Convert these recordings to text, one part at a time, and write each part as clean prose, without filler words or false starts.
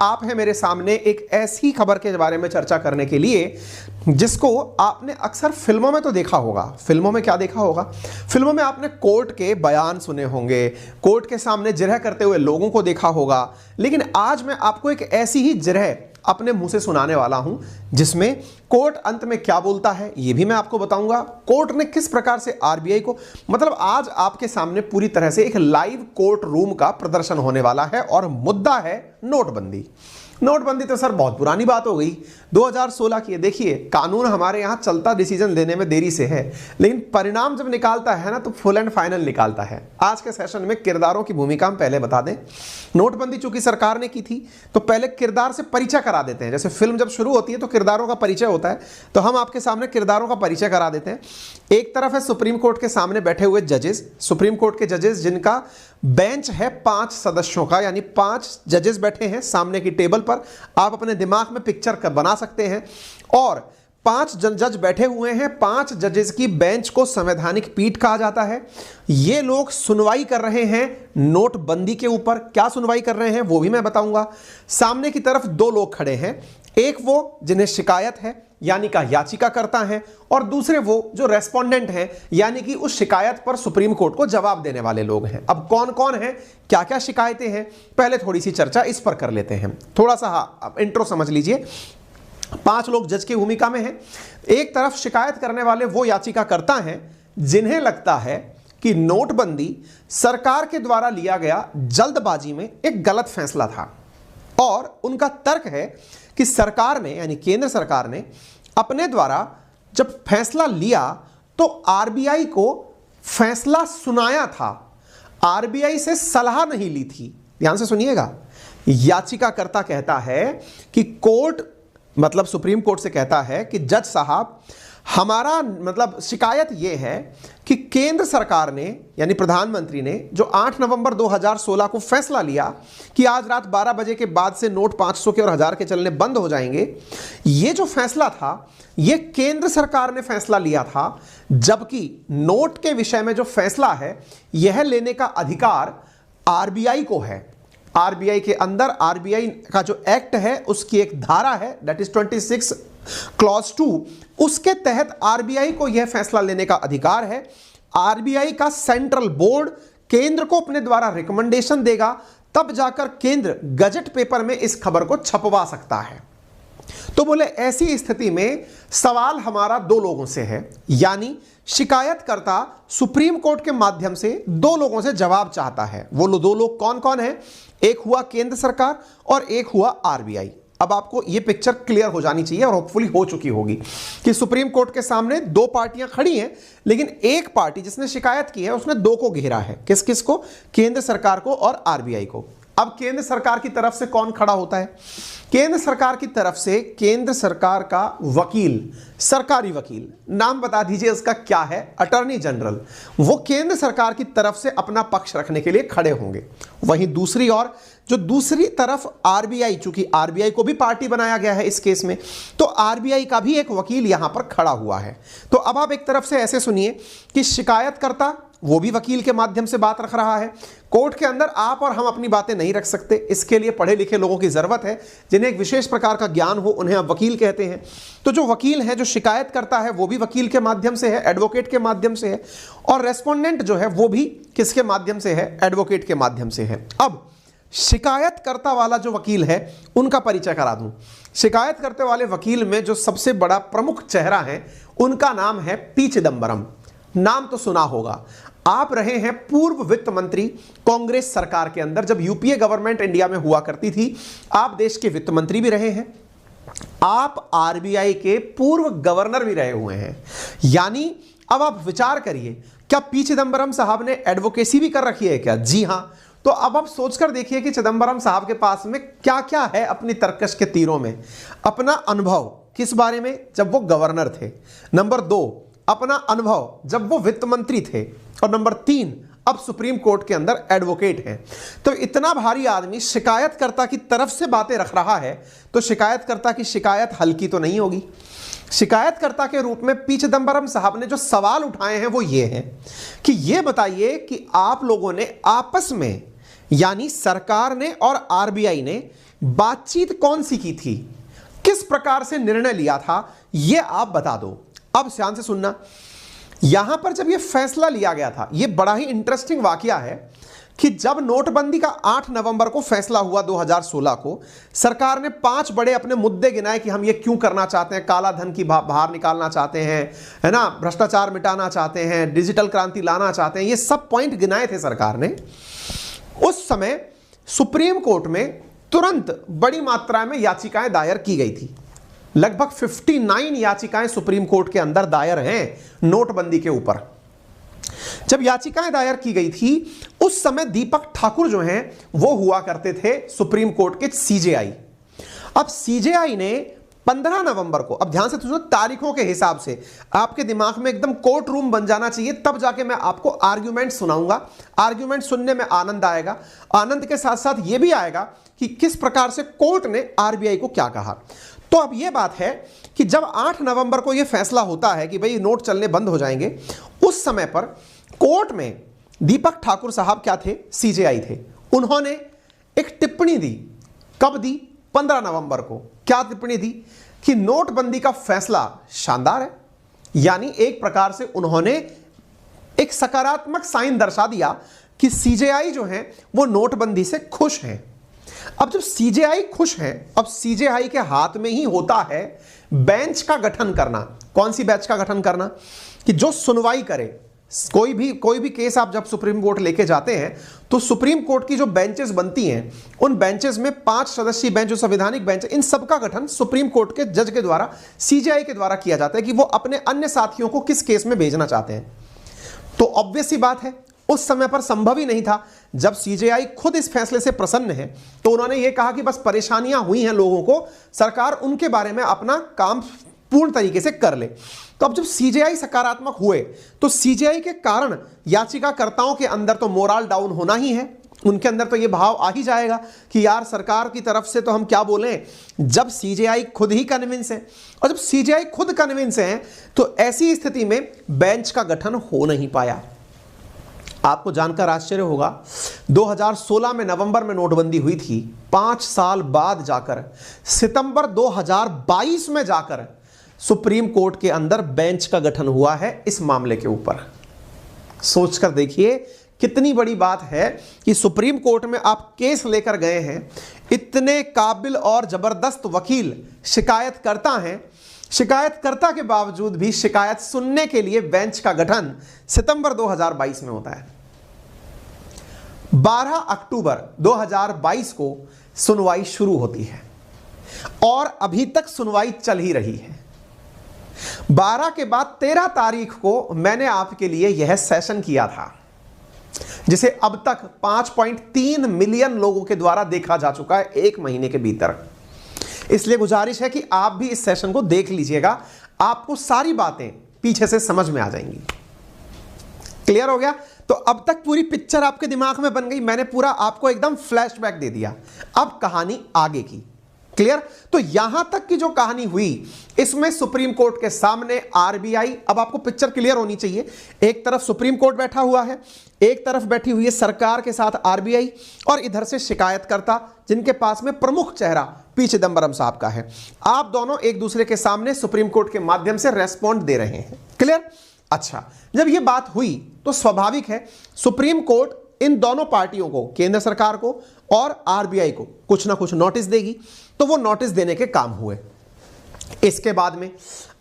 आप हैं मेरे सामने एक ऐसी खबर के बारे में चर्चा करने के लिए जिसको आपने अक्सर फिल्मों में तो देखा होगा। फिल्मों में क्या देखा होगा? फिल्मों में आपने कोर्ट के बयान सुने होंगे, कोर्ट के सामने जिरह करते हुए लोगों को देखा होगा, लेकिन आज मैं आपको एक ऐसी ही जिरह अपने मुंह से सुनाने वाला हूं जिसमें कोर्ट अंत में क्या बोलता है यह भी मैं आपको बताऊंगा। कोर्ट ने किस प्रकार से आरबीआई को, मतलब आज आपके सामने पूरी तरह से एक लाइव कोर्ट रूम का प्रदर्शन होने वाला है और मुद्दा है नोटबंदी। नोटबंदी तो सर बहुत पुरानी बात हो गई, 2016 की है। देखिए, कानून हमारे यहाँ चलता डिसीजन लेने में देरी से है, लेकिन परिणाम जब निकालता है ना तो फुल एंड फाइनल निकालता है। आज के सेशन में किरदारों की भूमिका हम पहले बता दें। नोटबंदी चूंकि सरकार ने की थी तो पहले किरदार से परिचय करा देते हैं। जैसे फिल्म जब शुरू होती है तो किरदारों का परिचय होता है, तो हम आपके सामने किरदारों का परिचय करा देते हैं। एक तरफ है सुप्रीम कोर्ट के सामने बैठे हुए जजेस, सुप्रीम कोर्ट के जजेस जिनका बेंच है 5 सदस्यों का, यानी 5 जजेस बैठे हैं सामने की टेबल पर। आप अपने दिमाग में पिक्चर बना सकते हैं। और 5 जज बैठे हुए हैं, 5 जजेस की बेंच को संवैधानिक पीठ कहा जाता है। ये लोग सुनवाई कर रहे हैं नोटबंदी के ऊपर। क्या सुनवाई कर रहे हैं वो भी मैं बताऊंगा। सामने की तरफ 2 लोग खड़े हैं, एक वो जिन्हें शिकायत है यानी का याचिका करता है, और दूसरे वो जो रेस्पोंडेंट हैं यानी कि उस शिकायत पर सुप्रीम कोर्ट को जवाब देने वाले लोग हैं। अब कौन कौन है, क्या क्या शिकायतें हैं, पहले थोड़ी सी चर्चा इस पर कर लेते हैं। थोड़ा सा इंट्रो समझ लीजिए। 5 लोग जज की भूमिका में हैं। एक तरफ शिकायत करने वाले वो याचिका करता हैं जिन्हें लगता है कि नोटबंदी सरकार के द्वारा लिया गया जल्दबाजी में एक गलत फैसला था, और उनका तर्क है कि सरकार ने यानी केंद्र सरकार ने अपने द्वारा जब फैसला लिया तो आरबीआई को फैसला सुनाया था, आरबीआई से सलाह नहीं ली थी। ध्यान से सुनिएगा। याचिकाकर्ता कहता है कि कोर्ट, मतलब सुप्रीम कोर्ट से कहता है कि जज साहब, हमारा मतलब शिकायत यह है कि केंद्र सरकार ने यानी प्रधानमंत्री ने जो 8 नवंबर 2016 को फैसला लिया कि आज रात 12 बजे के बाद से नोट 500 के और 1000 के चलने बंद हो जाएंगे, ये जो फैसला था ये केंद्र सरकार ने फैसला लिया था, जबकि नोट के विषय में जो फैसला है यह लेने का अधिकार आरबीआई को है। आरबीआई के अंदर आरबीआई का जो एक्ट है उसकी एक धारा है, दैट इज 26 क्लॉज 2, उसके तहत आरबीआई को यह फैसला लेने का अधिकार है। आरबीआई का सेंट्रल बोर्ड केंद्र को अपने द्वारा रिकमेंडेशन देगा, तब जाकर केंद्र गजट पेपर में इस खबर को छपवा सकता है। तो बोले ऐसी स्थिति में सवाल हमारा 2 लोगों से है, यानी शिकायतकर्ता सुप्रीम कोर्ट के माध्यम से 2 लोगों से जवाब चाहता है। वो 2 लोग कौन कौन हैं? एक हुआ केंद्र सरकार और एक हुआ आरबीआई। अब आपको यह पिक्चर क्लियर हो जानी चाहिए और होपफुली हो चुकी होगी कि सुप्रीम कोर्ट के सामने 2 पार्टियां खड़ी हैं, लेकिन एक पार्टी जिसने शिकायत की है उसने 2 को घेरा है। किस किस को? केंद्र सरकार को और आरबीआई को। अब केंद्र सरकार की तरफ से कौन खड़ा होता है? केंद्र सरकार की तरफ से केंद्र सरकार का वकील, सरकारी वकील, नाम बता दीजिए उसका क्या है? Attorney general. वो केंद्र सरकार की तरफ से अपना पक्ष रखने के लिए खड़े होंगे। वहीं दूसरी ओर जो दूसरी तरफ आरबीआई, चूंकि आरबीआई को भी पार्टी बनाया गया है इस केस में, तो आरबीआई का भी एक वकील यहां पर खड़ा हुआ है। तो अब आप एक तरफ से ऐसे सुनिए कि शिकायतकर्ता वो भी वकील के माध्यम से बात रख रहा है। कोर्ट के अंदर आप और हम अपनी बातें नहीं रख सकते, इसके लिए पढ़े लिखे लोगों की जरूरत है जिन्हें एक विशेष प्रकार का ज्ञान हो, उन्हें आप वकील कहते हैं। तो जो वकील है, जो शिकायत करता है, वो भी वकील के माध्यम से है, एडवोकेट के माध्यम से है, और रेस्पोंडेंट जो है वो भी किसके माध्यम से है? एडवोकेट के माध्यम से है। अब शिकायतकर्ता वाला जो वकील है उनका परिचय करा दूं। शिकायत करते वाले वकील में जो सबसे बड़ा प्रमुख चेहरा है उनका नाम है पी चिदंबरम। नाम तो सुना होगा, आप रहे हैं पूर्व वित्त मंत्री कांग्रेस सरकार के अंदर, जब यूपीए गवर्नमेंट इंडिया में हुआ करती थी। आप देश के वित्त मंत्री भी रहे हैं, आप आरबीआई के पूर्व गवर्नर भी रहे हुए हैं। यानी अब आप विचार करिए, क्या पी चिदंबरम साहब ने एडवोकेसी भी कर रखी है क्या? जी हां। तो अब आप सोचकर देखिए कि चिदंबरम साहब के पास में क्या क्या है अपनी तरकश के तीरों में। अपना अनुभव किस बारे में? जब वो गवर्नर थे। नंबर 2, अपना अनुभव जब वो वित्त मंत्री थे। और नंबर 3, अब सुप्रीम कोर्ट के अंदर एडवोकेट हैं। तो इतना भारी आदमी शिकायतकर्ता की तरफ से बातें रख रहा है, तो शिकायतकर्ता की शिकायत हल्की तो नहीं होगी। शिकायतकर्ता के रूप में पी चिदंबरम साहब ने जो सवाल उठाए हैं वो ये हैं कि ये बताइए कि आप लोगों ने आपस में, यानी सरकार ने और आरबीआई ने, बातचीत कौन सी की थी, किस प्रकार से निर्णय लिया था, यह आप बता दो। अब ध्यान से सुनना, यहां पर जब यह फैसला लिया गया था, यह बड़ा ही इंटरेस्टिंग वाकया है कि जब नोटबंदी का 8 नवंबर को फैसला हुआ 2016 को, सरकार ने 5 बड़े अपने मुद्दे गिनाए कि हम ये क्यों करना चाहते हैं। काला धन की बाहर निकालना चाहते हैं, है ना, भ्रष्टाचार मिटाना चाहते हैं, डिजिटल क्रांति लाना चाहते हैं, ये सब पॉइंट गिनाए थे सरकार ने। उस समय सुप्रीम कोर्ट में तुरंत बड़ी मात्रा में याचिकाएं दायर की गई थी। लगभग 59 याचिकाएं सुप्रीम कोर्ट के अंदर दायर हैं नोटबंदी के ऊपर। जब याचिकाएं दायर की गई थी, उस समय दीपक ठाकुर जो हैं वो हुआ करते थे सुप्रीम कोर्ट के सीजेआई। अब सीजेआई ने 15 नवंबर को, अब ध्यान से सुनो, तारीखों के हिसाब से आपके दिमाग में एकदम कोर्ट रूम बन जाना चाहिए, तब जाके मैं आपको आर्ग्यूमेंट सुनाऊंगा। आर्ग्यूमेंट सुनने में आनंद आएगा, आनंद के साथ साथ यह भी आएगा कि किस प्रकार से कोर्ट ने आरबीआई को क्या कहा। तो अब यह बात है कि जब 8 नवंबर को यह फैसला होता है कि भाई नोट चलने बंद हो जाएंगे, उस समय पर कोर्ट में दीपक ठाकुर साहब क्या थे, सीजेआई थे। उन्होंने एक टिप्पणी दी। कब दी? 15 नवंबर को। क्या टिप्पणी दी? कि नोटबंदी का फैसला शानदार है। यानी एक प्रकार से उन्होंने एक सकारात्मक साइन दर्शा दिया कि सीजेआई जो है वो नोटबंदी से खुश हैं। अब जब सीजेआई खुश हैं, अब सीजेआई के हाथ में ही होता है बेंच का गठन करना। कौन सी बेंच का गठन करना? कि जो सुनवाई करे। कोई भी केस आप जब सुप्रीम कोर्ट लेके जाते हैं तो सुप्रीम कोर्ट की जो बेंचेस बनती हैं, उन बेंचेस में 5 सदस्यीय बेंच, जो संवैधानिक बेंच, इन सब का गठन सुप्रीम कोर्ट के जज के द्वारा, सीजेआई के द्वारा किया जाता है कि वो अपने अन्य साथियों को किस केस में भेजना चाहते हैं। तो ऑब्वियस सी बात है, उस समय पर संभव ही नहीं था। जब सीजेआई खुद इस फैसले से प्रसन्न है तो उन्होंने ये कहा कि बस परेशानियां हुई हैं लोगों को, सरकार उनके बारे में अपना काम पूर्ण तरीके से कर ले। तो अब जब सीजेआई सकारात्मक हुए तो सीजेआई के कारण याचिकाकर्ताओं के अंदर तो मोरल डाउन होना ही है। उनके अंदर तो ये भाव आ ही जाएगा कि यार सरकार की तरफ से तो हम क्या बोलें, जब सीजेआई खुद ही कन्विंस है। और जब सीजेआई खुद कन्विंस है तो ऐसी स्थिति में बेंच का गठन हो नहीं पाया। आपको जानकर आश्चर्य होगा, 2016 में नवंबर में नोटबंदी हुई थी। 5 साल बाद जाकर सितंबर 2022 में जाकर सुप्रीम कोर्ट के अंदर बेंच का गठन हुआ है इस मामले के ऊपर। सोचकर देखिए कितनी बड़ी बात है कि सुप्रीम कोर्ट में आप केस लेकर गए हैं, इतने काबिल और जबरदस्त वकील शिकायतकर्ता हैं, शिकायतकर्ता के बावजूद भी शिकायत सुनने के लिए बेंच का गठन सितंबर 2022 में होता है। 12 अक्टूबर 2022 को सुनवाई शुरू होती है और अभी तक सुनवाई चल ही रही है। 12 के बाद 13 तारीख को मैंने आपके लिए यह सेशन किया था, जिसे अब तक 5.3 मिलियन लोगों के द्वारा देखा जा चुका है 1 महीने के भीतर। इसलिए गुजारिश है कि आप भी इस सेशन को देख लीजिएगा, आपको सारी बातें पीछे से समझ में आ जाएंगी। क्लियर हो गया? तो अब तक पूरी पिक्चर आपके दिमाग में बन गई, मैंने पूरा आपको एकदम फ्लैशबैक दे दिया। अब कहानी आगे की। क्लियर? तो यहां तक की जो कहानी हुई, इसमें सुप्रीम कोर्ट के सामने आरबीआई, अब आपको पिक्चर क्लियर होनी चाहिए, एक तरफ सुप्रीम कोर्ट बैठा हुआ है, एक तरफ बैठी हुई है सरकार के साथ आरबीआई, और इधर से शिकायतकर्ता जिनके पास में प्रमुख चेहरा पी चिदंबरम साहब का है। आप दोनों एक दूसरे के सामने सुप्रीम कोर्ट के माध्यम से रेस्पॉन्ड दे रहे हैं। क्लियर? अच्छा, जब यह बात हुई तो स्वाभाविक है सुप्रीम कोर्ट इन दोनों पार्टियों को, केंद्र सरकार को और आरबीआई को, कुछ ना कुछ नोटिस देगी। तो वो नोटिस देने के काम हुए। इसके बाद में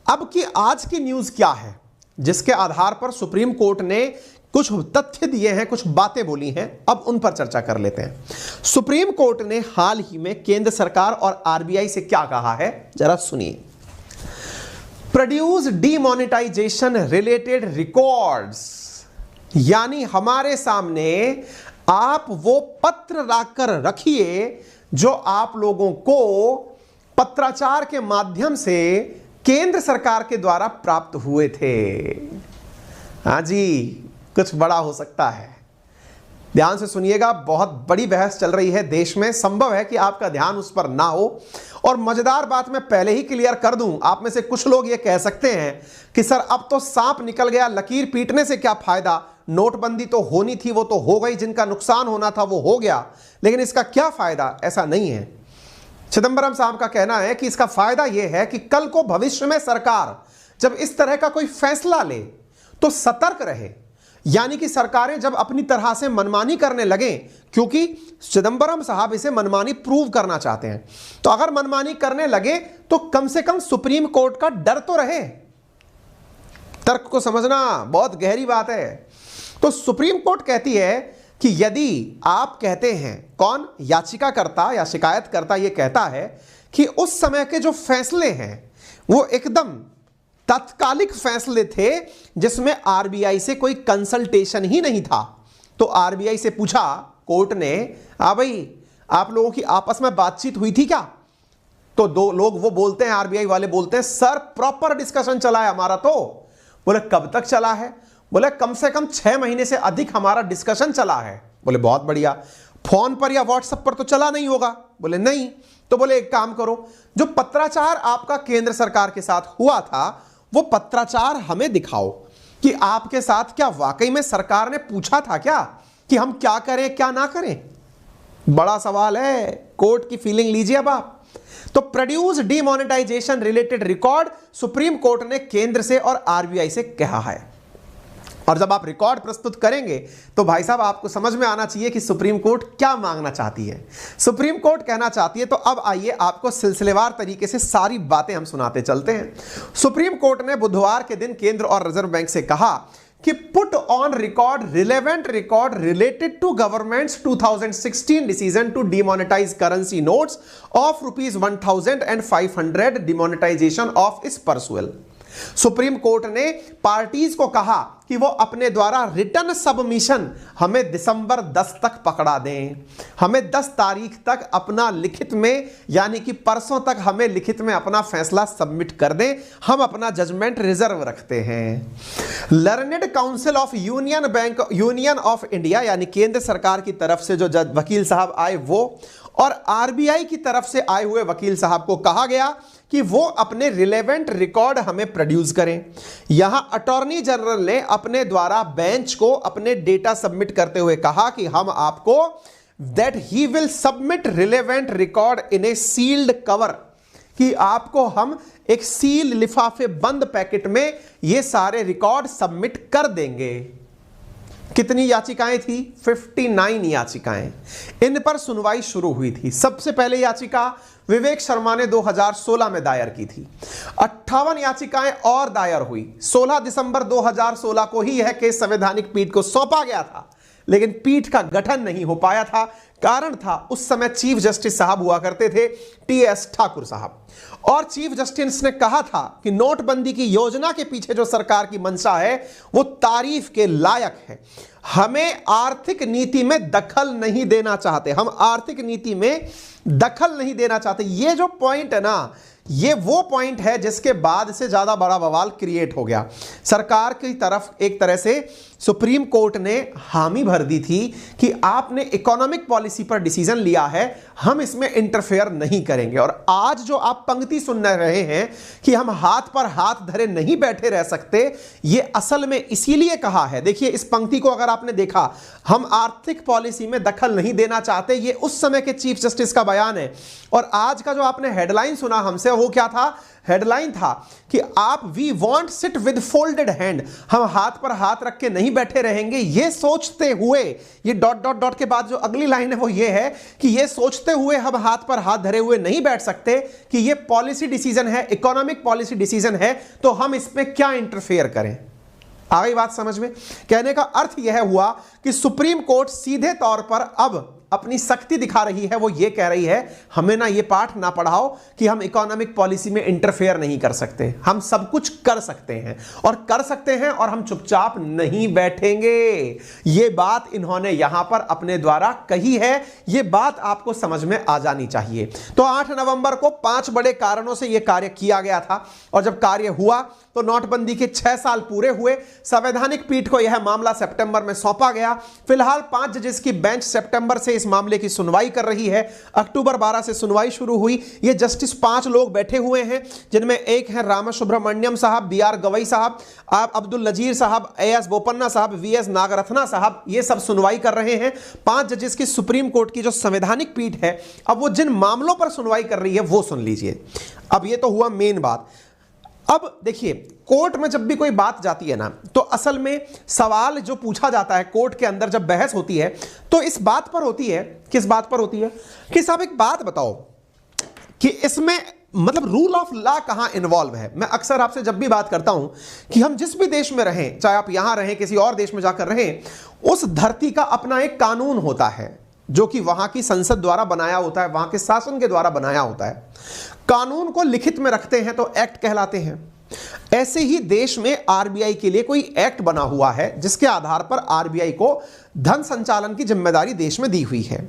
अब की आज की न्यूज क्या है, जिसके आधार पर सुप्रीम कोर्ट ने कुछ तथ्य दिए हैं, कुछ बातें बोली हैं, अब उन पर चर्चा कर लेते हैं। सुप्रीम कोर्ट ने हाल ही में केंद्र सरकार और आरबीआई से क्या कहा है, जरा सुनिए। प्रोड्यूस डीमोनेटाइजेशन रिलेटेड रिकॉर्ड्स, यानी हमारे सामने आप वो पत्र लाकर रखिए जो आप लोगों को पत्राचार के माध्यम से केंद्र सरकार के द्वारा प्राप्त हुए थे। हाँ जी, कुछ बड़ा हो सकता है। ध्यान से सुनिएगा, बहुत बड़ी बहस चल रही है देश में, संभव है कि आपका ध्यान उस पर ना हो। और मजेदार बात मैं पहले ही क्लियर कर दूं, आप में से कुछ लोग ये कह सकते हैं कि सर अब तो सांप निकल गया, लकीर पीटने से क्या फायदा, नोटबंदी तो होनी थी वो तो हो गई, जिनका नुकसान होना था वो हो गया, लेकिन इसका क्या फायदा। ऐसा नहीं है। चिदंबरम साहब का कहना है कि इसका फायदा यह है कि कल को भविष्य में सरकार जब इस तरह का कोई फैसला ले तो सतर्क रहे, यानी कि सरकारें जब अपनी तरह से मनमानी करने लगें, क्योंकि चिदंबरम साहब इसे मनमानी प्रूव करना चाहते हैं, तो अगर मनमानी करने लगे तो कम से कम सुप्रीम कोर्ट का डर तो रहे। तर्क को समझना बहुत गहरी बात है। तो सुप्रीम कोर्ट कहती है कि यदि आप कहते हैं, कौन, याचिकाकर्ता या शिकायतकर्ता ये कहता है कि उस समय के जो फैसले हैं वो एकदम तात्कालिक फैसले थे जिसमें आरबीआई से कोई कंसल्टेशन ही नहीं था, तो आरबीआई से पूछा कोर्ट ने, भाई आप लोगों की आपस में बातचीत हुई थी क्या? तो दो लोग वो बोलते हैं, आरबीआई वाले बोलते हैं, सर प्रॉपर डिस्कशन चला है हमारा। तो बोले कब तक चला है? बोले कम से कम 6 महीने से अधिक हमारा डिस्कशन चला है। बोले बहुत बढ़िया, फोन पर या व्हाट्सएप पर तो चला नहीं होगा? बोले नहीं। तो बोले एक काम करो, जो पत्राचार आपका केंद्र सरकार के साथ हुआ था वो पत्राचार हमें दिखाओ कि आपके साथ क्या वाकई में सरकार ने पूछा था क्या कि हम क्या करें क्या ना करें। बड़ा सवाल है, कोर्ट की फीलिंग लीजिए अब आप। तो produce demonetization related record supreme court ने केंद्र से और आरबीआई से कहा है। और जब आप रिकॉर्ड प्रस्तुत करेंगे तो भाई साहब आपको समझ में आना चाहिए कि सुप्रीम कोर्ट क्या मांगना चाहती है। सुप्रीम कोर्ट कहना चाहती है, तो अब आइए आपको सिलसिलेवार तरीके से सारी बातें हम सुनाते चलते हैं। सुप्रीम कोर्ट ने बुधवार के दिन केंद्र और रिजर्व बैंक से कहा कि put on record relevant record related to governments 2016 decision to demonetize currency notes of ₹1,000 and 500 demonetization of its perusal. Supreme court ने पार्टीज को कहा कि वो अपने द्वारा रिटर्न सबमिशन हमें दिसंबर 10 तक पकड़ा दें, हमें 10 तारीख तक अपना लिखित में, यानी कि परसों तक हमें लिखित में अपना फैसला सबमिट कर दें, हम अपना जजमेंट रिजर्व रखते हैं। Learned council of union of India, यानी केंद्र सरकार की तरफ से जो वकील साहब आए वो, और आरबीआई की तरफ से आए हुए वकील साहब को कहा गया कि वो अपने रिलेवेंट रिकॉर्ड हमें प्रोड्यूस करें। यहां अटॉर्नी जनरल ने अपने द्वारा बेंच को अपने डेटा सबमिट करते हुए कहा कि हम आपको that he will submit relevant record in a sealed cover, कि आपको हम एक सील लिफाफे बंद पैकेट में ये सारे रिकॉर्ड सबमिट कर देंगे। कितनी याचिकाएं थी? 59 याचिकाएं। इन पर सुनवाई शुरू हुई थी। सबसे पहले याचिका विवेक शर्मा ने 2016 में दायर की थी। 58 याचिकाएं और दायर हुई। 16 दिसंबर 2016 को ही यह केस संवैधानिक पीठ को सौंपा गया था, लेकिन पीठ का गठन नहीं हो पाया था। कारण था उस समय चीफ जस्टिस साहब हुआ करते थे टीएस ठाकुर साहब, और चीफ जस्टिस ने कहा था कि नोटबंदी की योजना के पीछे जो सरकार की मंशा है वो तारीफ के लायक है। हमें आर्थिक नीति में दखल नहीं देना चाहते, हम आर्थिक नीति में दखल नहीं देना चाहते। ये जो पॉइंट है ना, ये वो पॉइंट है जिसके बाद से ज्यादा बड़ा बवाल क्रिएट हो गया। सरकार की तरफ एक तरह से सुप्रीम कोर्ट ने हामी भर दी थी कि आपने इकोनॉमिक पॉलिसी पर डिसीजन लिया है, हम इसमें इंटरफेयर नहीं करेंगे। और आज जो आप पंक्ति सुन रहे हैं कि हम हाथ पर हाथ धरे नहीं बैठे रह सकते, ये असल में इसीलिए कहा है। देखिए इस पंक्ति को अगर आपने देखा, हम आर्थिक पॉलिसी में दखल नहीं देना चाहते, ये उस समय के चीफ जस्टिस का बयान है। और आज का जो आपने हेडलाइन सुना हमसे, वो क्या था? हेडलाइन था कि आप we won't sit with folded hand, हम हाथ पर हाथ रख के नहीं बैठे रहेंगे। ये सोचते हुए, ये डॉट डॉट डॉट के बाद जो अगली लाइन है वो ये है कि ये सोचते हुए हम हाथ पर हाथ धरे हुए नहीं बैठ सकते कि ये पॉलिसी डिसीजन है, इकोनॉमिक पॉलिसी डिसीजन है, तो हम इसमें क्या इंटरफेयर करें। आ गई बात समझ में? कहने का अर्थ यह हुआ कि सुप्रीम कोर्ट सीधे तौर पर अब अपनी सख्ती दिखा रही है। वो ये कह रही है हमें ना ये पाठ ना पढ़ाओ कि हम इकोनॉमिक पॉलिसी में इंटरफेयर नहीं कर सकते, हम सब कुछ कर सकते हैं और हम चुपचाप नहीं बैठेंगे। ये बात इन्होंने यहां पर अपने द्वारा कही है, ये बात आपको समझ में आ जानी चाहिए। तो 8 नवंबर को 5 बड़े कारणों से यह कार्य किया गया था, और जब कार्य हुआ तो नोटबंदी के 6 साल पूरे हुए। संवैधानिक पीठ को यह मामला सितंबर में सौंपा गया। फिलहाल 5 जजेस की बेंच सितंबर से इस मामले की सुनवाई कर रही है। अक्टूबर 12 से सुनवाई शुरू हुई। ये जस्टिस 5 लोग बैठे हुए हैं, जिनमें एक है रामासुब्रमण्यम साहब, BR गवई साहब, अब्दुल नजीर साहब, AS बोपन्ना साहब, VS नागरत्ना साहब, ये सब सुनवाई कर रहे हैं। 5 जजेस की सुप्रीम कोर्ट की जो संवैधानिक पीठ है, अब वो जिन मामलों पर सुनवाई कर रही है वो सुन लीजिए। अब ये तो हुआ मेन बात। अब देखिए, कोर्ट में जब भी कोई बात जाती है ना, तो असल में सवाल जो पूछा जाता है कोर्ट के अंदर जब बहस होती है, तो इस बात पर होती है, किस बात पर होती है कि साहब एक बात बताओ कि इसमें मतलब रूल ऑफ लॉ कहां इन्वॉल्व है। मैं अक्सर आपसे जब भी बात करता हूं कि हम जिस भी देश में रहें, चाहे आप यहां रहें, किसी और देश में जाकर रहें, उस धरती का अपना एक कानून होता है जो कि वहां की संसद द्वारा बनाया होता है, वहां के शासन के द्वारा बनाया होता है। कानून को लिखित में रखते हैं तो एक्ट कहलाते हैं। ऐसे ही देश में आरबीआई के लिए कोई एक्ट बना हुआ है जिसके आधार पर आरबीआई को धन संचालन की जिम्मेदारी देश में दी हुई है।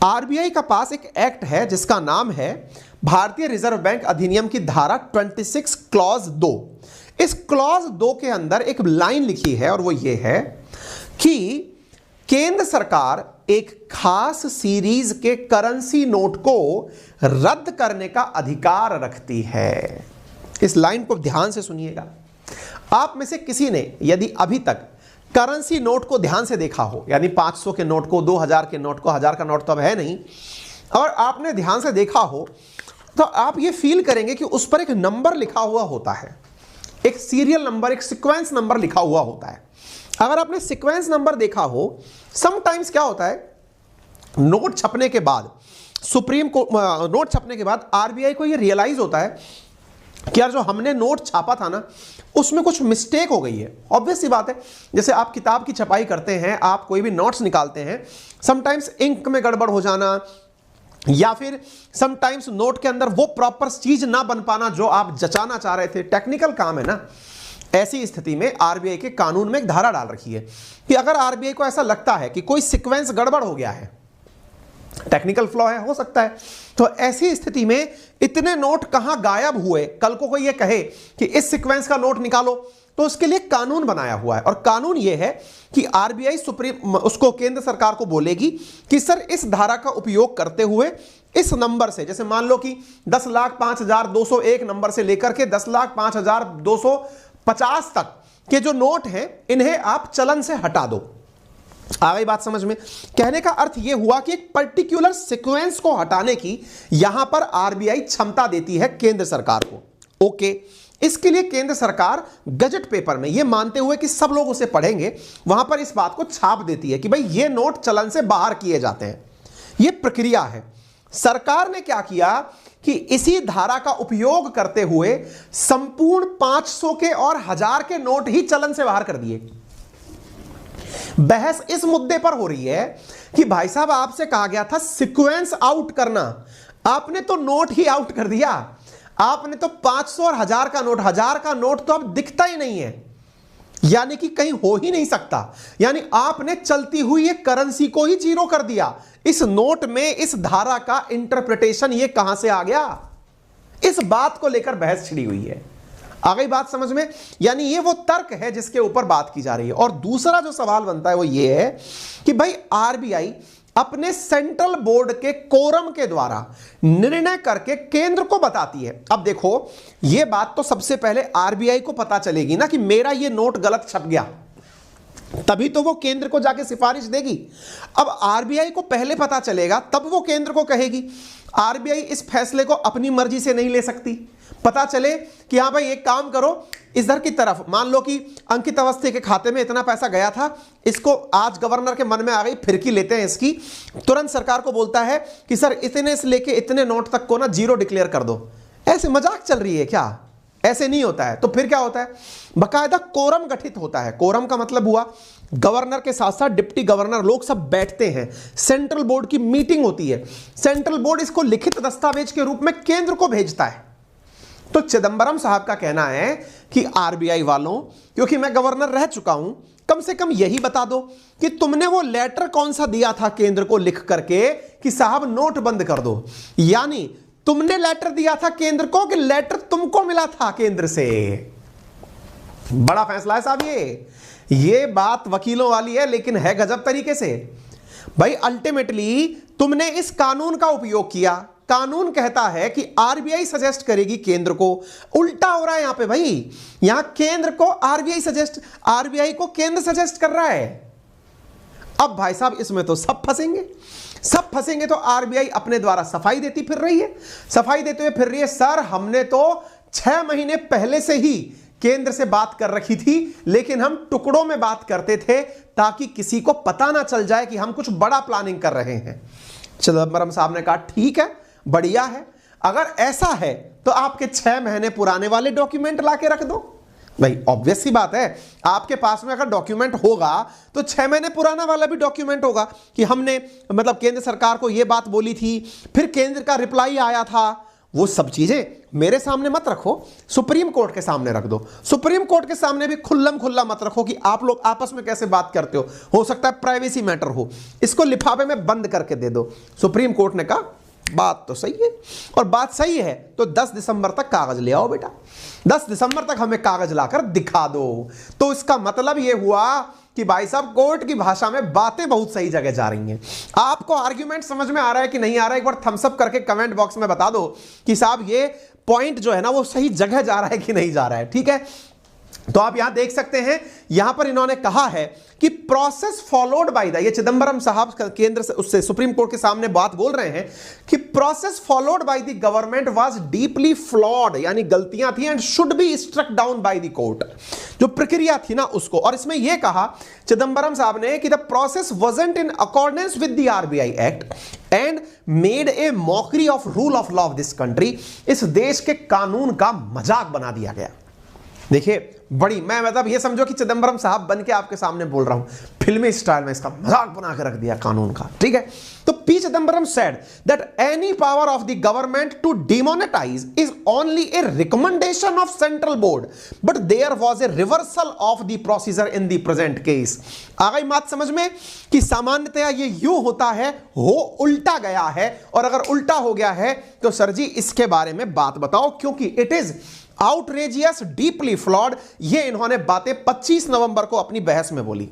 आरबीआई का पास एक एक्ट है जिसका नाम है भारतीय रिजर्व बैंक अधिनियम की धारा 26 क्लॉज 2। इस क्लॉज 2 के अंदर एक लाइन लिखी है और वो ये है कि केंद्र सरकार एक खास सीरीज के करेंसी नोट को रद्द करने का अधिकार रखती है। इस लाइन को ध्यान से सुनिएगा। आप में से किसी ने यदि अभी तक करेंसी नोट को ध्यान से देखा हो, यानी 500 के नोट को, 2000 के नोट को, 1000 का नोट तो अब है नहीं, और आपने ध्यान से देखा हो, तो आप ये फील करेंगे कि उस पर एक नंबर लिखा हुआ होता है, एक सीरियल नंबर, एक सीक्वेंस नंबर लिखा हुआ होता है। अगर आपने सीक्वेंस नंबर देखा हो, समटाइम्स क्या होता है, नोट छपने के बाद, सुप्रीम कोर्ट नोट छपने के बाद आरबीआई को ये रियलाइज होता है कि यार जो हमने नोट छापा था ना, उसमें कुछ मिस्टेक हो गई है। ऑब्वियस सी बात है, जैसे आप किताब की छपाई करते हैं, आप कोई भी नोट्स निकालते हैं, समटाइम्स इंक में गड़बड़ हो जाना, या फिर समटाइम्स नोट के अंदर वो प्रॉपर चीज ना बन पाना जो आप जचाना चाह रहे थे, टेक्निकल काम है ना। ऐसी स्थिति में आरबीआई के कानून में एक धारा डाल रखी है कि अगर आरबीआई को ऐसा लगता है कि कोई सीक्वेंस गड़बड़ हो गया है, टेक्निकल फ्लॉ है, हो सकता है, तो ऐसी स्थिति में इतने नोट कहां गायब हुए, कल को कोई ये कहे कि इस सीक्वेंस का नोट निकालो, तो उसके लिए कानून बनाया हुआ है। और कानून यह है कि आरबीआई सुप्रीम उसको केंद्र सरकार को बोलेगी कि सर इस धारा का उपयोग करते हुए इस नंबर से, जैसे मान लो कि 10,05,201 नंबर से लेकर के 10,05,250 तक के जो नोट हैं, इन्हें आप चलन से हटा दो। आ गई बात समझ में? कहने का अर्थ यह हुआ कि एक पर्टिकुलर सीक्वेंस को हटाने की यहां पर आरबीआई क्षमता देती है केंद्र सरकार को। ओके, इसके लिए केंद्र सरकार गजट पेपर में यह मानते हुए कि सब लोग उसे पढ़ेंगे, वहां पर इस बात को छाप देती है कि भाई ये नोट चलन से बाहर किए जाते हैं। यह प्रक्रिया है। सरकार ने क्या किया कि इसी धारा का उपयोग करते हुए संपूर्ण 500 के और 1000 के नोट ही चलन से बाहर कर दिए। बहस इस मुद्दे पर हो रही है कि भाई साहब आपसे कहा गया था सीक्वेंस आउट करना, आपने तो नोट ही आउट कर दिया। आपने तो 500 और 1000 का नोट, 1000 का नोट तो अब दिखता ही नहीं है, यानी कि कहीं हो ही नहीं सकता। यानी आपने चलती हुई एक करेंसी को ही जीरो कर दिया। इस नोट में इस धारा का इंटरप्रिटेशन ये कहां से आ गया, इस बात को लेकर बहस छिड़ी हुई है। आ गई बात समझ में? यानी ये वो तर्क है जिसके ऊपर बात की जा रही है। और दूसरा जो सवाल बनता है वो ये है कि भाई आरबीआई अपने सेंट्रल बोर्ड के कोरम के द्वारा निर्णय करके केंद्र को बताती है। अब देखो, ये बात तो सबसे पहले आरबीआई को पता चलेगी ना कि मेरा ये नोट गलत छप गया, तभी तो वो केंद्र को जाके सिफारिश देगी। अब आरबीआई को पहले पता चलेगा, तब वो केंद्र को कहेगी। आरबीआई इस फैसले को अपनी मर्जी से नहीं ले सकती। पता चले कि हाँ भाई एक काम करो, इधर की तरफ मान लो कि अंकित अवस्थी के खाते में इतना पैसा गया था, इसको आज गवर्नर के मन में आ गई फिरकी लेते हैं इसकी, तुरंत सरकार को बोलता है कि सर इतने से लेके इतने नोट तक को ना जीरो डिक्लेयर कर दो। ऐसे मजाक चल रही है क्या? ऐसे नहीं होता है। तो फिर क्या होता है, बकायदा कोरम गठित होता है। कोरम का मतलब हुआ गवर्नर के साथ साथ डिप्टी गवर्नर लोग सब बैठते हैं, सेंट्रल बोर्ड की मीटिंग होती है, सेंट्रल बोर्ड इसको लिखित दस्तावेज के रूप में केंद्र को भेजता है। तो चिदंबरम साहब का कहना है कि आरबीआई वालों, क्योंकि मैं गवर्नर रह चुका हूं, कम से कम यही बता दो कि तुमने वो लेटर कौन सा दिया था केंद्र को लिख करके कि साहब नोट बंद कर दो। यानी तुमने लेटर दिया था केंद्र को कि लेटर तुमको मिला था केंद्र से। बड़ा फैसला है साहब ये बात वकीलों वाली है, लेकिन है गजब तरीके से। भाई अल्टीमेटली तुमने इस कानून का उपयोग किया, कानून कहता है कि आरबीआई सजेस्ट करेगी केंद्र को, उल्टा हो रहा है यहां पे भाई, यहां केंद्र को आरबीआई को केंद्र सजेस्ट कर रहा है। अब भाई साहब इसमें तो सब फंसेंगे। तो आरबीआई अपने द्वारा सफाई देती फिर रही है, सफाई देते हुए फिर रही है, सर हमने तो 6 महीने पहले से ही केंद्र से बात कर रखी थी, लेकिन हम टुकड़ों में बात करते थे ताकि किसी को पता ना चल जाए कि हम कुछ बड़ा प्लानिंग कर रहे हैं। चिदंबरम साहब ने कहा ठीक है, बढ़िया है, अगर ऐसा है तो आपके 6 महीने पुराने वाले डॉक्यूमेंट लाके रख दो। भाई ऑब्वियस सी बात है, आपके पास में अगर डॉक्यूमेंट होगा तो 6 महीने पुराना वाला भी डॉक्यूमेंट होगा कि हमने मतलब केंद्र सरकार को यह बात बोली थी, फिर केंद्र का रिप्लाई आया था। वो सब चीजें मेरे सामने मत रखो, सुप्रीम कोर्ट के सामने रख दो। सुप्रीम कोर्ट के सामने भी खुल्लम खुल्ला मत रखो कि आप लोग आपस में कैसे बात करते हो सकता है प्राइवेसी मैटर हो, इसको लिफाफे में बंद करके दे दो। सुप्रीम कोर्ट ने कहा बात तो सही है, और बात सही है तो 10 दिसंबर तक कागज ले आओ बेटा, 10 दिसंबर तक हमें कागज लाकर दिखा दो। तो इसका मतलब यह हुआ कि भाई साहब कोर्ट की भाषा में बातें बहुत सही जगह जा रही हैं। आपको आर्ग्यूमेंट समझ में आ रहा है कि नहीं आ रहा है, एक बार थम्स अप करके कमेंट बॉक्स में बता दो कि साहब ये पॉइंट जो है ना वो सही जगह जा रहा है कि नहीं जा रहा है। ठीक है, तो आप यहां देख सकते हैं, यहां पर इन्होंने कहा है कि प्रोसेस फॉलोड बाय द, ये चिदंबरम साहब केंद्र से उससे सुप्रीम कोर्ट के सामने बात बोल रहे हैं कि process followed by the government was deeply flawed, यानी गलतियां थी, and should be struck down by the court, जो प्रक्रिया थी ना उसको। और इसमें यह कहा चिदंबरम साहब ने कि the process wasn't in accordance with the RBI act and made a mockery of rule of law of this country, इस देश के कानून का मजाक बना दिया गया। देखिए बड़ी, मैं मतलब ये समझो कि चिदंबरम साहब बन के आपके सामने बोल रहा हूं, फिल्मी स्टाइल में इसका मजाक बना के रख दिया कानून का। ठीक है, तो P Chidambaram said that any power of the government to demonetize is only a recommendation of central board, but there was a reversal of the procedure in the present case. आ गई बात समझ में कि सामान्यतया ये यूं होता है, हो उल्टा गया है, और अगर उल्टा हो गया है तो सर जी इसके बारे में बात बताओ, क्योंकि it is outrageous, deeply flawed. ये इन्होंने बातें 25 नवंबर को अपनी बहस में बोली।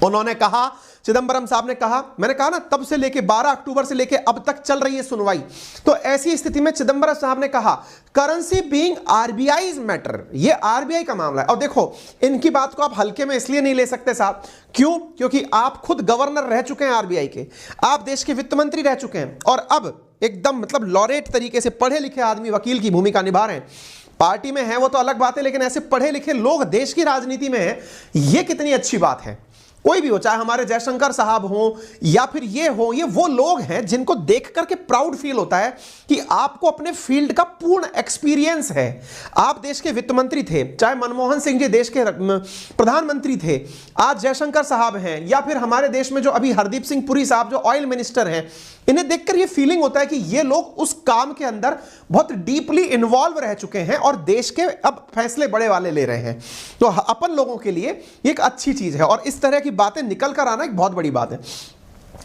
उन्होंने कहा, चिदंबरम साहब ने कहा, मैंने कहा ना तब से लेके 12 अक्टूबर से लेके अब तक चल रही है सुनवाई, तो ऐसी स्थिति में चिदंबरम साहब ने कहा करेंसी बीइंग आरबीआईज मैटर, ये आरबीआई का मामला है। और देखो इनकी बात को आप हल्के में इसलिए नहीं ले सकते साहब, क्यों? क्योंकि आप खुद गवर्नर रह चुके हैं आरबीआई के, आप देश के वित्त मंत्री रह चुके हैं, और अब एकदम मतलब लॉरेट तरीके से पढ़े लिखे आदमी वकील की भूमिका निभा रहे हैं। पार्टी में है वो तो अलग बात है, लेकिन ऐसे पढ़े लिखे लोग देश की राजनीति में हैं, ये कितनी अच्छी बात है। कोई भी हो, चाहे हमारे जयशंकर साहब हो या फिर ये हो, ये वो लोग हैं जिनको देख करके प्राउड फील होता है कि आपको अपने फील्ड का पूर्ण एक्सपीरियंस है। आप देश के वित्त मंत्री थे, चाहे मनमोहन सिंह जी देश के प्रधानमंत्री थे, आज जयशंकर साहब हैं, या फिर हमारे देश में जो अभी हरदीप सिंह पुरी साहब जो ऑयल मिनिस्टर हैं, इन्हें देखकर ये फीलिंग होता है कि ये लोग उस काम के अंदर बहुत डीपली इन्वॉल्व रह चुके हैं और देश के अब फैसले बड़े वाले ले रहे हैं। तो अपन लोगों के लिए एक अच्छी चीज है, और इस तरह की बातें निकल कर आना एक बहुत बड़ी बात है।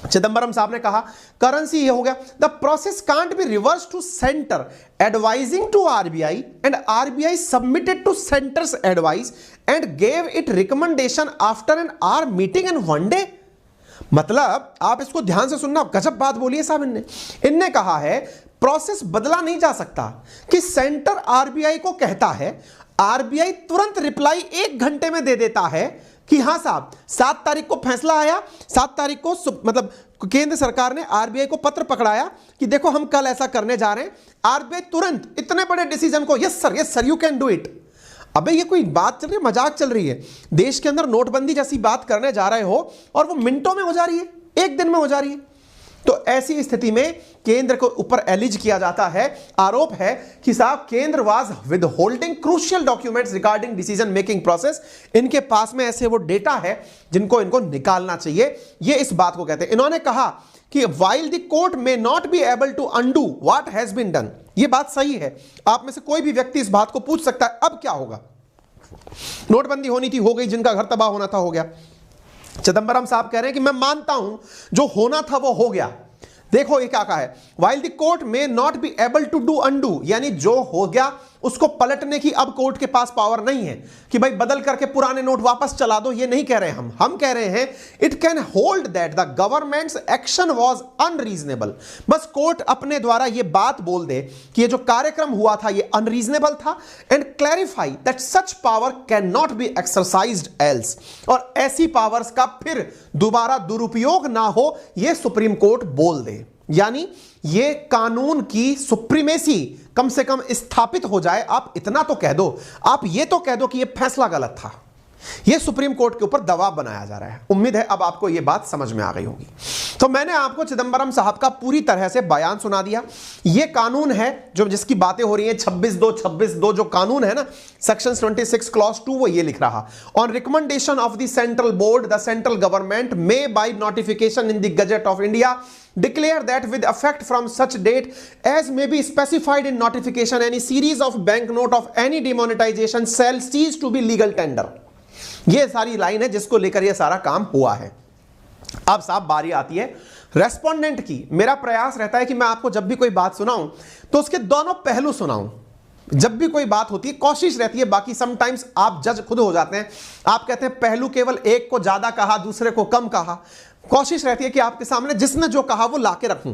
चिदंबरम साहब ने कहा करेंसी ये हो गया, the process can't be reverse to centre advising to RBI and RBI submitted to centre's advice and gave it recommendation after an hour meeting in 1 day. मतलब आप इसको ध्यान से सुनना, गजब बात बोली है साहब इनने कहा है प्रोसेस बदला नहीं जा सकता कि सेंटर आरबीआई को कहता है, आरबीआई तुरंत रिप्लाई 1 घंटे में दे देता है कि हां साहब 7 तारीख को फैसला आया, 7 तारीख को मतलब केंद्र सरकार ने आरबीआई को पत्र पकड़ाया कि देखो हम कल ऐसा करने जा रहे हैं। आरबीआई तुरंत इतने बड़े डिसीजन को yes sir you can do it. अबे ये कोई बात चल रही है, मजाक चल रही है? देश के अंदर नोटबंदी जैसी बात करने जा रहे हो और वो मिनटों में हो जा रही है, 1 दिन में हो जा रही है। तो ऐसी स्थिति में केंद्र को ऊपर एलिज किया जाता है, आरोप है कि साहब केंद्र was with holding crucial documents regarding decision making process. इनके पास में ऐसे वो डेटा है जिनको इनको निकालना चाहिए, ये इस बात को कहते हैं। इन्होंने कहा कि while the court may not be able to undo what has been done, ये बात सही है। आप में से कोई भी व्यक्ति इस बात को पूछ सकता है अब क्या होगा, नोटबंदी होनी थी, हो गई, जिनका घर तबाह होना था हो गया। चिदंबरम साहब कह रहे हैं कि मैं मानता हूं जो होना था वो हो गया। देखो ये क्या कहा है, while the court may not be able to do undo, यानी जो हो गया उसको पलटने की अब कोर्ट के पास पावर नहीं है कि भाई बदल करके पुराने नोट वापस चला दो, ये नहीं कह रहे हम कह रहे हैं it can hold that the governments action was unreasonable. बस कोर्ट अपने द्वारा ये बात बोल दे कि ये जो कार्यक्रम हुआ था ये अनरीजनेबल था, and clarify that such power can not B exercised else, और ऐसी पावर्स का फिर दोबारा दुरुपयोग ना हो ये सुप्रीम कोर्ट बोल दे। यानी ये कानून की सुप्रीमेसी कम से कम स्थापित हो जाए। आप इतना तो कह दो, आप ये तो कह दो कि ये फैसला गलत था। ये सुप्रीम कोर्ट के ऊपर दबाव बनाया जा रहा है। उम्मीद है अब आपको ये बात समझ में आ गई होगी। तो मैंने आपको चिदंबरम साहब का पूरी तरह से बयान सुना दिया। ये कानून है जो जिसकी बातें हो रही हैं 26(2) जो कानून है ना, सेक्शन 26 क्लॉज 2, वो ये लिख रहा, on recommendation of the central board the central government may by notification in the gazette of India declare that with effect from such date as may be specified in notification any series of banknote of any demonetization shall cease to be legal tender। ये सारी line है जिसको लेकर ये सारा काम हुआ है। अब साहब बारी आती है रेस्पोंडेंट की। मेरा प्रयास रहता है कि मैं आपको जब भी कोई बात सुनाऊं तो उसके दोनों पहलू सुनाऊं। जब भी कोई बात होती है कोशिश रहती है, बाकी समटाइम्स आप जज खुद हो जाते हैं। आप कहते हैं पहलू केवल एक को ज्यादा कहा दूसरे को कम कहा। कोशिश रहती है कि आपके सामने जिसने जो कहा वो लाके रखूं।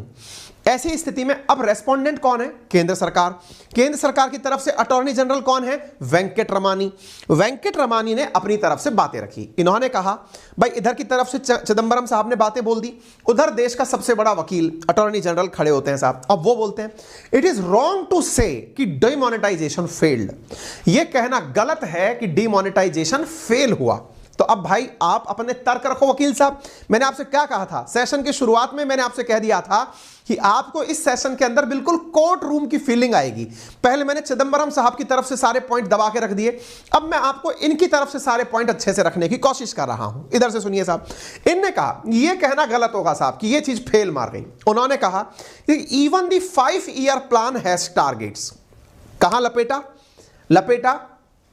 ऐसी स्थिति में अब रेस्पोंडेंट कौन है? केंद्र सरकार। केंद्र सरकार की तरफ से अटॉर्नी जनरल कौन है? वेंकट रमानी। वेंकट रमानी ने अपनी तरफ से बातें रखी। इन्होंने कहा भाई इधर की तरफ से चिदंबरम साहब ने बातें बोल दी, उधर देश का सबसे बड़ा वकील अटॉर्नी जनरल खड़े होते हैं साहब। अब वो बोलते हैं इट इज रॉन्ग टू से कि डिमोनेटाइजेशन फेल्ड। ये कहना गलत है कि डिमोनेटाइजेशन फेल हुआ। तो अब भाई आप अपने तर्क रखो वकील साहब। मैंने आपसे क्या कहा था सेशन की शुरुआत में? मैंने आपसे कह दिया था कि आपको इस सेशन के अंदर बिल्कुल कोर्ट रूम की फीलिंग आएगी। पहले मैंने चिदंबरम साहब की तरफ से सारे पॉइंट दबा के रख दिए, अब मैं आपको इनकी तरफ से सारे पॉइंट अच्छे से रखने की कोशिश कर रहा हूं। इधर से सुनिए साहब। इनने कहा यह कहना गलत होगा साहब कि यह चीज फेल मार गई। उन्होंने कहा कि even the 5-year plan has targets. कहां लपेटा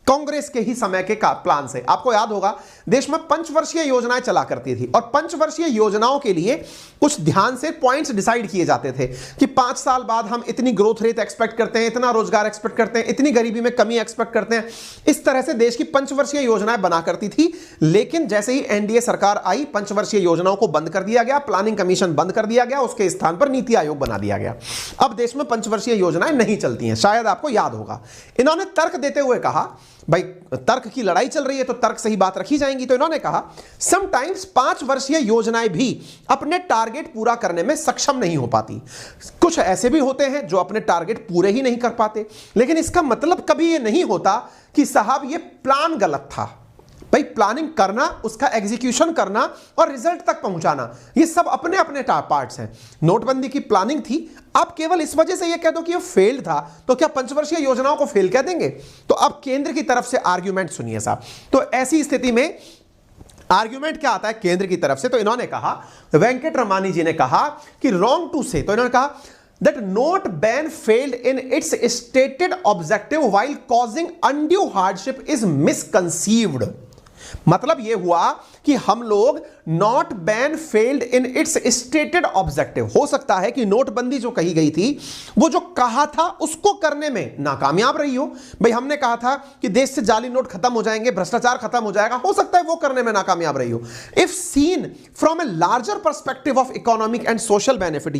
कांग्रेस के ही समय के प्लान से। आपको याद होगा देश में पंचवर्षीय योजनाएं चला करती थी और पंचवर्षीय योजनाओं के लिए कुछ ध्यान से पॉइंट्स डिसाइड किए जाते थे कि 5 साल बाद हम इतनी ग्रोथ रेट एक्सपेक्ट करते हैं, इतना रोजगार एक्सपेक्ट करते हैं, इतनी गरीबी में कमी एक्सपेक्ट करते हैं। इस तरह से देश की पंचवर्षीय योजनाएं बना करती थी। लेकिन जैसे ही एनडीए सरकार आई पंचवर्षीय योजनाओं को बंद कर दिया गया, प्लानिंग कमीशन बंद कर दिया गया, उसके स्थान पर नीति आयोग बना दिया गया। अब देश में पंचवर्षीय योजनाएं नहीं चलती हैं, शायद आपको याद होगा। इन्होंने तर्क देते हुए कहा भाई तर्क की लड़ाई चल रही है तो तर्क सही बात रखी जाएंगी। तो इन्होंने कहा समटाइम्स 5 वर्षीय योजनाएं भी अपने टारगेट पूरा करने में सक्षम नहीं हो पाती। कुछ ऐसे भी होते हैं जो अपने टारगेट पूरे ही नहीं कर पाते, लेकिन इसका मतलब कभी यह नहीं होता कि साहब ये प्लान गलत था। भाई प्लानिंग करना, उसका एग्जीक्यूशन करना और रिजल्ट तक पहुंचाना, ये सब अपने अपने पार्ट्स हैं। नोटबंदी की प्लानिंग थी, आप केवल इस वजह से ये कह दो कि ये फेल्ड था तो क्या पंचवर्षीय योजनाओं को फेल कह देंगे? तो अब केंद्र की तरफ से आर्ग्यूमेंट सुनिए साहब। तो ऐसी स्थिति में आर्ग्यूमेंट क्या आता है केंद्र की तरफ से? तो इन्होंने कहा, वेंकट रमानी जी ने कहा कि रॉन्ग टू से, तो इन्होंने कहा that note ban failed in its stated objective while causing undue hardship is misconceived। मतलब यह हुआ कि हम लोग note ban failed in its stated objective. हो सकता है कि नोटबंदी जो कही गई थी वो जो कहा था उसको करने में नाकामयाब रही हो। भाई हमने कहा था कि देश से जाली नोट खत्म हो जाएंगे, भ्रष्टाचार खत्म हो जाएगा, हो सकता है वो करने में नाकामयाब रही हो। If seen from a larger perspective of economic and social benefit,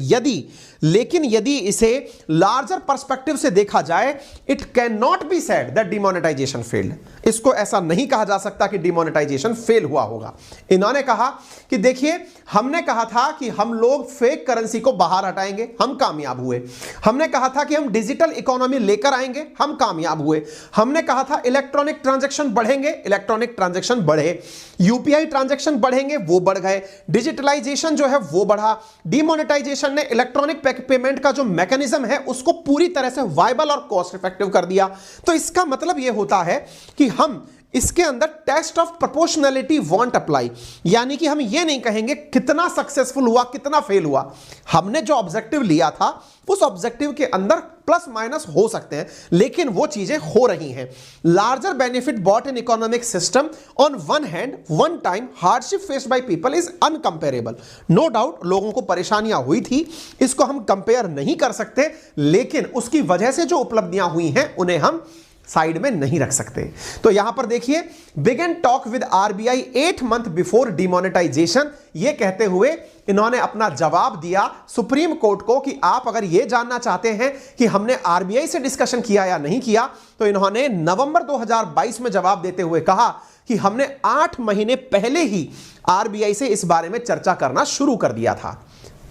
यदि इसे लार्जर पर्सपेक्टिव से देखा जाए, it can not be said that demonetization failed. इसको ऐसा नहीं कहा जा सकता कि डिमोनेटाइजेशन फेल हुआ होगा। इन्होंने कहा कि देखिए हमने कहा था कि हम लोग फेक करेंसी को बाहर हटाएंगे, हम कामयाब हुए। हमने कहा था कि हम डिजिटल इकोनॉमी लेकर आएंगे, हम कामयाब हुए। हमने कहा था इलेक्ट्रॉनिक ट्रांजैक्शन बढ़ेंगे, इलेक्ट्रॉनिक ट्रांजैक्शन बढ़े। यूपीआई ट्रांजैक्शन बढ़ेंगे, वो बढ़ गए। डिजिटलाइजेशन जो है वो बढ़ा। डिमोनेटाइजेशन ने इलेक्ट्रॉनिक पेमेंट का जो मैकेनिज्म है उसको पूरी तरह से वायबल और कॉस्ट इफेक्टिव कर दिया। तो इसका मतलब यह होता है कि हम इसके अंदर test of proportionality won't apply, यानी कि हम ये नहीं कहेंगे कितना सक्सेसफुल हुआ कितना फेल हुआ। हमने जो ऑब्जेक्टिव लिया था उस ऑब्जेक्टिव के अंदर प्लस माइनस हो सकते हैं, लेकिन वो चीजें हो रही हैं। Larger benefit bought in economic system on one hand, one time hardship faced by people is incomparable. No doubt लोगों को परेशानियां हुई थी, इसको हम कंपेयर नहीं कर सकते, लेकिन उसकी वजह से जो उपलब्धियां हुई हैं उन्हें हम साइड में नहीं रख सकते। तो यहां पर देखिए, began talk with RBI 8 month before demonetization, ये कहते हुए इन्होंने अपना जवाब दिया सुप्रीम कोर्ट को कि आप अगर ये जानना चाहते हैं कि हमने आरबीआई से डिस्कशन किया या नहीं किया, तो इन्होंने नवंबर 2022 में जवाब देते हुए कहा कि हमने 8 महीने पहले ही आरबीआई से इस बारे में चर्चा करना शुरू कर दिया था।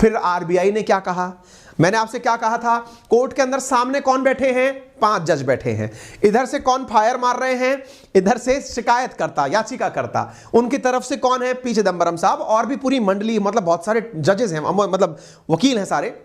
फिर आरबीआई ने क्या कहा, मैंने आपसे क्या कहा था, कोर्ट के अंदर सामने कौन बैठे हैं, 5 जज बैठे हैं, इधर से कौन फायर मार रहे हैं, इधर से शिकायतकर्ता याचिकाकर्ता, उनकी तरफ से कौन है, पी चिदंबरम साहब और भी पूरी मंडली, मतलब बहुत सारे जजेस हैं, मतलब वकील हैं सारे।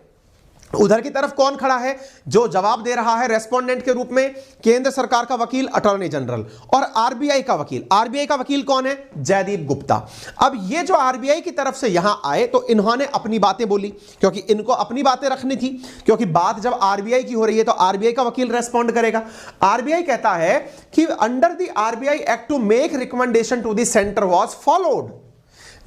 उधर की तरफ कौन खड़ा है, जो जवाब दे रहा है रेस्पोंडेंट के रूप में, केंद्र सरकार का वकील अटॉर्नी जनरल, और आरबीआई का वकील। आरबीआई का वकील कौन है, जयदीप गुप्ता। अब ये जो आरबीआई की तरफ से यहां आए तो इन्होंने अपनी बातें बोली, क्योंकि इनको अपनी बातें रखनी थी, क्योंकि बात जब आरबीआई की हो रही है तो आरबीआई का वकील रेस्पॉन्ड करेगा। आरबीआई कहता है कि under the RBI act to make recommendation to the centre was followed.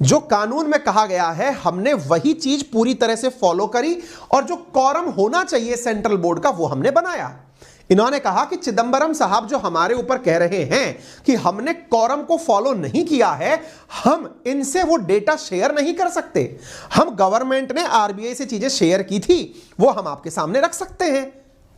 जो कानून में कहा गया है हमने वही चीज पूरी तरह से फॉलो करी, और जो कॉरम होना चाहिए सेंट्रल बोर्ड का वो हमने बनाया। इन्होंने कहा कि चिदंबरम साहब जो हमारे ऊपर कह रहे हैं कि हमने कॉरम को फॉलो नहीं किया है, हम इनसे वो डेटा शेयर नहीं कर सकते। हम गवर्नमेंट ने आरबीआई से चीजें शेयर की थी, वो हम आपके सामने रख सकते हैं।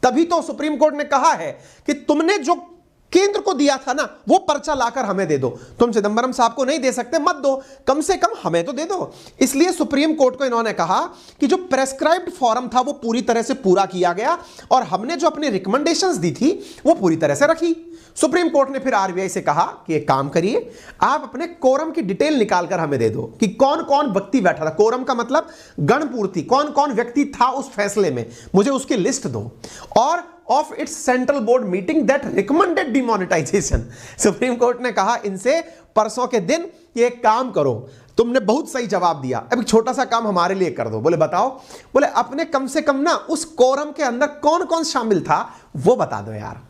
तभी तो सुप्रीम कोर्ट ने कहा है कि तुमने जो केंद्र को दिया था ना, वो पर्चा लाकर हमें दे दो। तुम चिदंबरम साहब को नहीं दे सकते, मत दो, कम से कम हमें तो दे दो। इसलिए सुप्रीम कोर्ट को इन्होंने कहा कि जो प्रेस्क्राइब्ड फॉर्म था वो पूरी तरह से पूरा किया गया, और हमने जो अपनी रिकमेंडेशंस दी थी वो पूरी तरह से रखी। सुप्रीम कोर्ट ने फिर आरबीआई से कहा कि एक काम करिए, आप अपने कोरम की डिटेल निकालकर हमें दे दो कि कौन कौन व्यक्ति बैठा था। कोरम का मतलब गणपूर्ति, कौन कौन व्यक्ति था उस फैसले में, मुझे उसकी लिस्ट दो। और of its central board meeting that recommended demonetisation. Supreme court ने कहा इनसे परसों के दिन कि एक काम करो, तुमने बहुत सही जवाब दिया, अब एक छोटा सा काम हमारे लिए कर दो। बोले बताओ, बोले अपने कम से कम ना उस कोरम के अंदर कौन कौन शामिल था वो बता दो यार।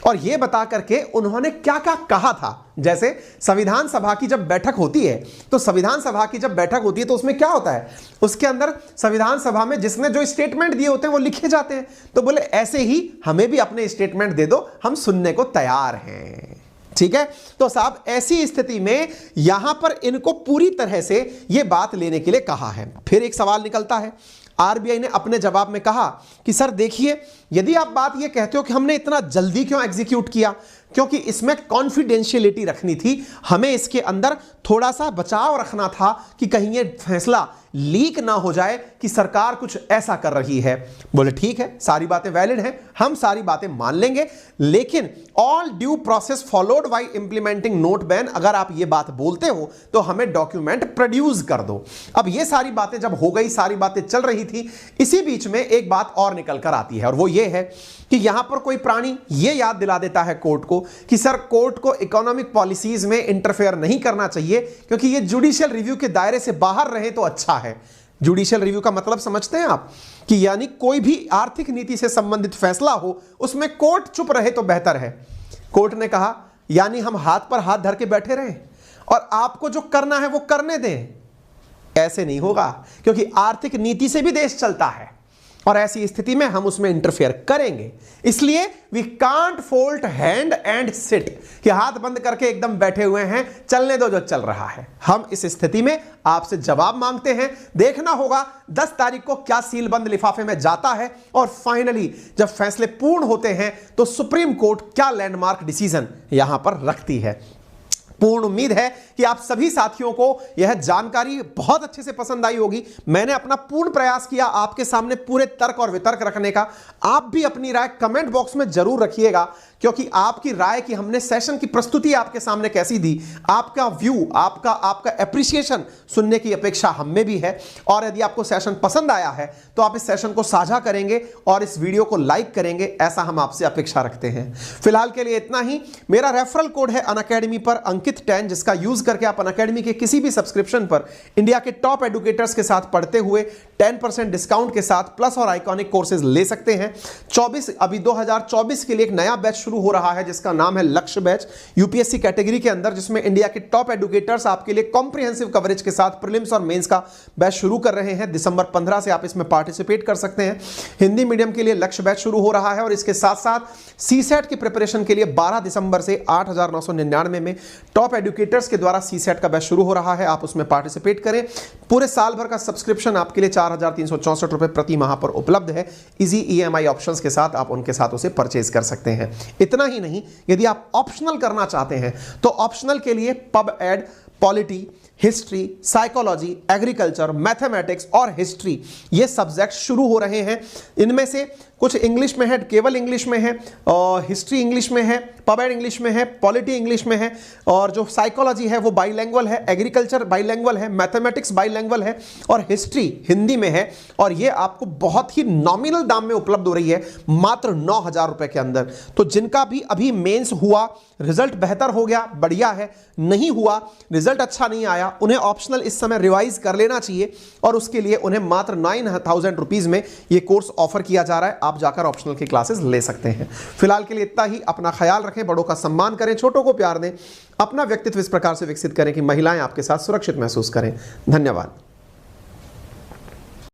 और ये बता करके उन्होंने क्या क्या कहा था, जैसे संविधान सभा की जब बैठक होती है, तो संविधान सभा की जब बैठक होती है तो उसमें क्या होता है, उसके अंदर संविधान सभा में जिसने जो स्टेटमेंट दिए होते हैं वो लिखे जाते हैं। तो बोले ऐसे ही हमें भी अपने स्टेटमेंट दे दो, हम सुनने को तैयार हैं। ठीक है, तो साहब ऐसी स्थिति में यहां पर इनको पूरी तरह से यह बात लेने के लिए कहा है। फिर एक सवाल निकलता है, आरबीआई ने अपने जवाब में कहा कि सर देखिए, यदि आप बात ये कहते हो कि हमने इतना जल्दी क्यों एग्जीक्यूट किया, क्योंकि इसमें कॉन्फिडेंशियलिटी रखनी थी, हमें इसके अंदर थोड़ा सा बचाव रखना था कि कहीं ये फैसला लीक ना हो जाए कि सरकार कुछ ऐसा कर रही है। बोले ठीक है, सारी बातें वैलिड हैं, हम सारी बातें मान लेंगे, लेकिन all due process followed bye implementing note ban, अगर आप ये बात बोलते हो तो हमें डॉक्यूमेंट प्रोड्यूस कर दो। अब ये सारी बातें जब हो गई, सारी बातें चल रही थी, इसी बीच में एक बात और निकल कर आती है, और वो ये है कि यहां पर कोई प्राणी ये याद दिला देता है कोर्ट को कि सर कोर्ट को इकोनॉमिक पॉलिसीज में इंटरफेयर नहीं करना चाहिए, क्योंकि ये जुडिशियल रिव्यू के दायरे से बाहर रहे तो अच्छा है। जुडिशियल रिव्यू का मतलब समझते हैं आप, कि यानी कोई भी आर्थिक नीति से संबंधित फैसला हो उसमें कोर्ट चुप रहे तो बेहतर है। कोर्ट ने कहा यानी हम हाथ पर हाथ धर के बैठे रहें और आपको जो करना है वो करने दें, ऐसे नहीं होगा, क्योंकि आर्थिक नीति से भी देश चलता है और ऐसी स्थिति में हम उसमें इंटरफेयर करेंगे। इसलिए we can't fold hand and sit, कि हाथ बंद करके एकदम बैठे हुए हैं, चलने दो जो चल रहा है। हम इस स्थिति में आपसे जवाब मांगते हैं। देखना होगा 10 तारीख को क्या सील बंद लिफाफे में जाता है, और फाइनली जब फैसले पूर्ण होते हैं तो सुप्रीम कोर्ट क्या लैंडमार्क डिसीजन यहां पर रखती है। पूर्ण उम्मीद है कि आप सभी साथियों को यह जानकारी बहुत अच्छे से पसंद आई होगी। मैंने अपना पूर्ण प्रयास किया आपके सामने पूरे तर्क और वितर्क रखने का। आप भी अपनी राय कमेंट बॉक्स में जरूर रखिएगा, क्योंकि आपकी राय की हमने सेशन की प्रस्तुति आपके सामने कैसी दी, आपका व्यू, आपका एप्रिसिएशन सुनने की अपेक्षा हम में भी है। और यदि आपको सेशन पसंद आया है तो आप इस सेशन को साझा करेंगे और इस वीडियो को लाइक करेंगे, ऐसा हम आपसे अपेक्षा रखते हैं। फिलहाल के लिए इतना ही। मेरा रेफरल कोड है अनअकैडमी पर अंकित अंकित 10, जिसका यूज करके आप अनअकैडमी के किसी भी सब्सक्रिप्शन पर इंडिया के टॉप एडुकेटर्स के साथ पढ़ते हुए 10% डिस्काउंट के साथ प्लस और आइकॉनिक कोर्सेज ले सकते हैं। 2024 के लिए एक नया बैच शुरू हो रहा है जिसका नाम है लक्ष्य बैच, यूपीएससी कैटेगरी के अंदर, जिसमें इंडिया के टॉप एडुकेटर्स आपके लिए कॉम्प्रिहेंसिव कवरेज के साथ प्रीलिम्स और मेंस का बैच शुरू कर रहे हैं। दिसंबर 15 से आप इसमें पार्टिसिपेट कर सकते हैं। हिंदी मीडियम के लिए लक्ष्य बैच शुरू हो रहा है और इसके साथ साथ सीसेट की प्रिपरेशन के लिए 12 दिसंबर से 8,999 में टॉप एडुकेटर्स के द्वारा सीसेट का बैच शुरू हो रहा है। आप उसमें पार्टिसिपेट करें। पूरे साल भर का सब्सक्रिप्शन आपके लिए 4,364 रुपए प्रति माह पर उपलब्ध है। इजी ईएमआई ऑप्शंस के साथ आप उनके साथ उसे परचेज कर सकते हैं। इतना ही नहीं, यदि आप ऑप्शनल करना चाहते हैं तो ऑप्शनल के लिए pub ad, polity, history, psychology, agriculture, mathematics और हिस्ट्री ये सब्जेक्ट शुरू हो रहे हैं। इनमें से कुछ इंग्लिश में है, केवल इंग्लिश में है, और हिस्ट्री इंग्लिश में है, पब एड इंग्लिश में है, पॉलिटी इंग्लिश में है, और जो साइकोलॉजी है वो बाइलैंग्वेज है, एग्रीकल्चर बाइलैंग्वेज है, मैथमेटिक्स बाइलैंग्वेज है और हिस्ट्री हिंदी में है। और ये आपको बहुत ही नॉमिनल दाम में उपलब्ध हो रही है, मात्र 9,000 रुपए के अंदर। तो जिनका भी अभी मेंस हुआ, रिजल्ट बेहतर हो गया, बढ़िया है, नहीं हुआ, रिजल्ट अच्छा नहीं आया, उन्हें ऑप्शनल इस समय रिवाइज कर लेना चाहिए और उसके लिए उन्हें मात्र 9,000 रुपीज में ये कोर्स ऑफर किया जा रहा है। आप जाकर ऑप्शनल की क्लासेस ले सकते हैं। फिलहाल के लिए इतना ही। अपना ख्याल रखें, बड़ों का सम्मान करें, छोटों को प्यार दें, अपना व्यक्तित्व इस प्रकार से विकसित करें कि महिलाएं आपके साथ सुरक्षित महसूस करें। धन्यवाद।